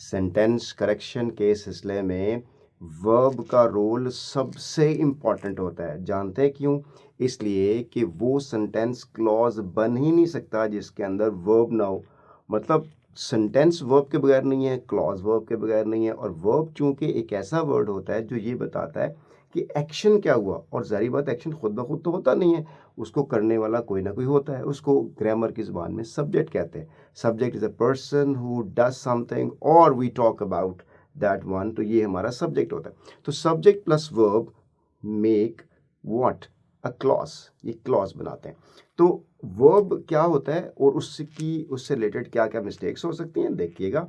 Sentence correction के सिलसिले में वर्ब का रोल सबसे इम्पॉर्टेंट होता है। जानते हैं क्यों? इसलिए कि वो सेंटेंस क्लॉज बन ही नहीं सकता जिसके अंदर वर्ब ना हो। मतलब सेंटेंस वर्ब के बगैर नहीं है, क्लॉज वर्ब के बगैर नहीं है, और वर्ब चूंकि एक ऐसा वर्ड होता है जो ये बताता है कि एक्शन क्या हुआ, और जारी बात एक्शन खुद ब खुद तो होता नहीं है, उसको करने वाला कोई ना कोई होता है। उसको ग्रामर की ज़ुबान में सब्जेक्ट कहते हैं। Subject is a person who does something और we talk about that one, तो ये हमारा सब्जेक्ट होता है। तो subject plus verb make what? A clause. ये क्लॉज बनाते हैं। तो वर्ब क्या होता है और उससे रिलेटेड क्या क्या मिस्टेक्स हो सकती हैं, देखिएगा।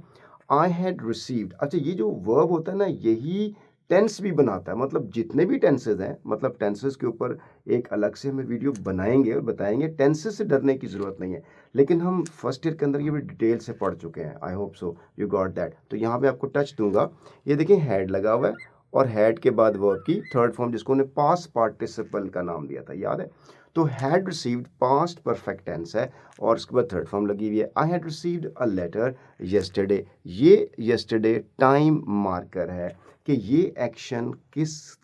आई हैड रिसीव्ड, अच्छा ये जो वर्ब होता है ना, यही टेंस भी बनाता है। मतलब जितने भी टेंसेज हैं, मतलब टेंसेज के ऊपर एक अलग से हमें वीडियो बनाएंगे और बताएंगे। टेंसेज से डरने की ज़रूरत नहीं है, लेकिन हम फर्स्ट ईयर के अंदर ये भी डिटेल से पढ़ चुके हैं। आई hope so you got that. तो यहाँ पे आपको टच दूंगा, ये देखिए हैड लगा हुआ है, और हैड के बाद वर्ब की थर्ड फॉर्म जिसको उन्हें पास्ट पार्टिसिपल का नाम दिया था, याद है? तो had received past perfect tense है, और उसके बाद थर्ड फॉर्म लगी हुई है। I had received a letter yesterday. ये यस्टरडे टाइम मार्कर है कि ये एक्शन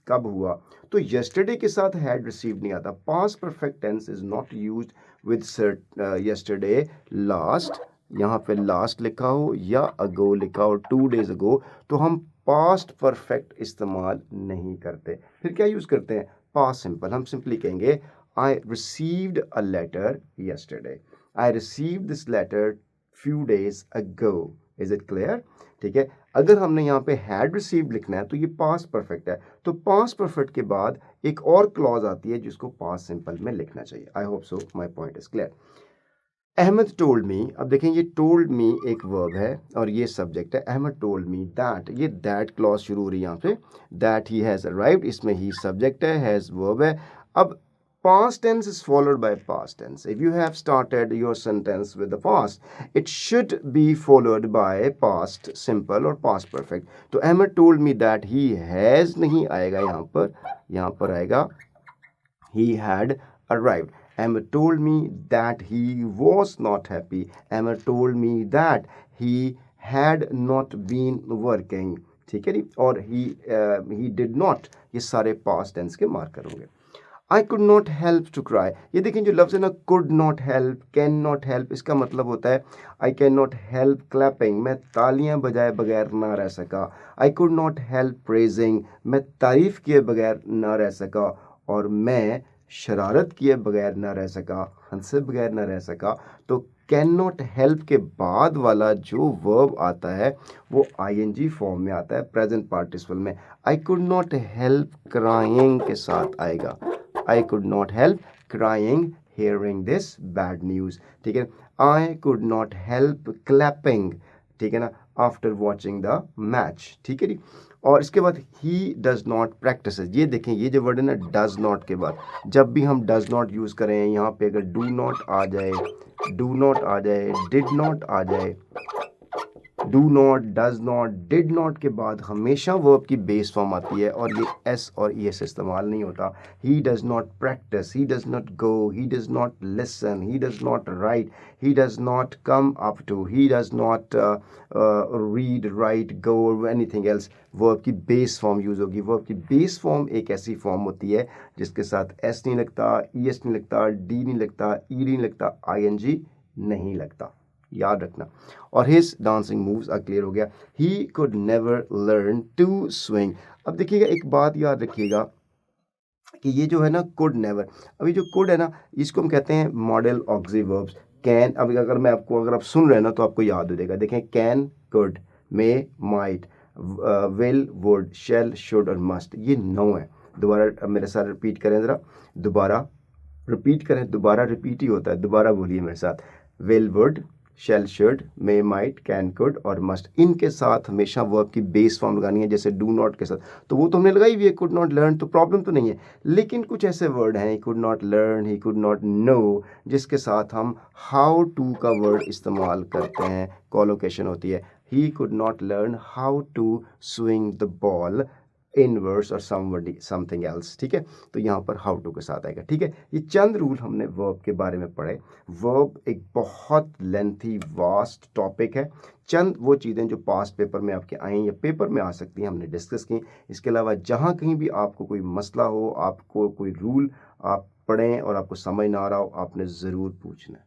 कब हुआ। तो यस्टरडे के साथ हैड रिसीव्ड नहीं आता। Past perfect tense is not used with yesterday, last, यहाँ पे लास्ट लिखा हो या अगो लिखा हो, 2 days अगो, तो हम पास्ट परफेक्ट इस्तेमाल नहीं करते। फिर क्या यूज करते हैं? Past simple. हम सिंपली कहेंगे I received a letter yesterday, I received this letter few days ago. Is it clear? ठीक है। अगर हमने यहाँ पे हैड रिसीव्ड लिखना है तो ये पास्ट परफेक्ट है, तो पास्ट परफेक्ट के बाद एक और क्लॉज आती है जिसको पास्ट सिंपल में लिखना चाहिए। I hope so my point is clear. Ahmad told me, अब देखें ये टोल्ड मी एक वर्ब है और ये सब्जेक्ट है। अहमद टोल्ड मी दैट, ये दैट क्लॉज शुरू हो रही है यहाँ पे। दैट ही हैज़ अराइव्ड, इसमें ही सब्जेक्ट है, हैज़ वर्ब है। अब past tense is followed by past tense. If you have started your sentence with the past, it should be followed by past simple or past perfect. तो Ahmad told me that he has नहीं आएगा यहाँ पर आएगा he had arrived. Emma told me that he was not happy. Emma told me that he had not been working. ठीक है जी। और he did not, ये सारे past tense के मार्कर होंगे। I could not help to cry, ये देखें जो लफ्ज़ है ना, could not help, can not help, इसका मतलब होता है I can not help clapping, मैं तालियां बजाए बगैर ना रह सका। I could not help praising, मैं तारीफ़ किए बगैर ना रह सका। और मैं शरारत किए बगैर ना रह सका, हंसे बगैर ना रह सका। तो कैन नॉट हेल्प के बाद वाला जो वर्ब आता है वो आईएनजी फॉर्म में आता है, प्रेजेंट पार्टिसिपल में। आई कुड नॉट हेल्प क्राइंग के साथ आएगा। I could not help crying hearing this bad news. ठीक है। I could not help clapping, ठीक है ना, after watching the match। ठीक है जी। और इसके बाद he does not practice, ये देखें ये जो वर्ड है ना does not के बाद, जब भी हम does not यूज़ करें, यहाँ पे अगर do not आ जाए, do not आ जाए, did not आ जाए, do not, does not, did not के बाद हमेशा वर्ब की बेस फॉर्म आती है और ये एस और ई एस इस्तेमाल नहीं होता। He does not practice, he does not go, he does not listen, he does not write, he does not come up to, he does not read, write, go, anything else. Verb की base form use होगी। Verb की base form एक ऐसी form होती है जिसके साथ S नहीं लगता, ई एस नहीं लगता, डी नहीं लगता, ई नहीं लगता, आई एन जी नहीं लगता, याद रखना। और his dancing moves are clear हो गया। He could never learn to swing. अब देखिएगा एक बात याद रखिएगा कि ये जो है ना कुड नेवर, अभी जो कुड है ना इसको हम कहते हैं मॉडल ऑक्सिलरी वर्ब्स। कैन, अभी अगर आप सुन रहे हैं ना तो आपको याद हो जाएगा। देखें can, could, may, might, will, would, shall, should और मस्ट, ये 9 है। दोबारा मेरे साथ रिपीट करें ज़रा, दोबारा रिपीट करें, दोबारा रिपीट ही होता है, दोबारा बोलिए मेरे साथ। Will, would, shall, should, may, might, can, could और मस्ट, इनके साथ हमेशा वर्ब की बेस फॉर्म लगानी है, जैसे डू नॉट के साथ तो वो तो हमने लगाई हुई है, कुड नॉट लर्न, तो प्रॉब्लम तो नहीं है। लेकिन कुछ ऐसे वर्ड हैं, ही could not learn, he could not know, जिसके साथ हम हाउ टू का वर्ड इस्तेमाल करते हैं, कोलोकेशन होती है। He could not learn how to swing the ball inverse और समथिंग एल्स, ठीक है। तो यहाँ पर हाउ टू के साथ आएगा, ठीक है। ये चंद रूल हमने वर्ब के बारे में पढ़े। वर्ब एक बहुत लेंथी वास्ट टॉपिक है। चंद वो चीज़ें जो पास्ट पेपर में आपके आई या पेपर में आ सकती हैं हमने डिस्कस की। इसके अलावा जहाँ कहीं भी आपको कोई मसला हो, आपको कोई रूल आप पढ़ें और आपको समझ ना आ रहा हो, आपने ज़रूर पूछना है।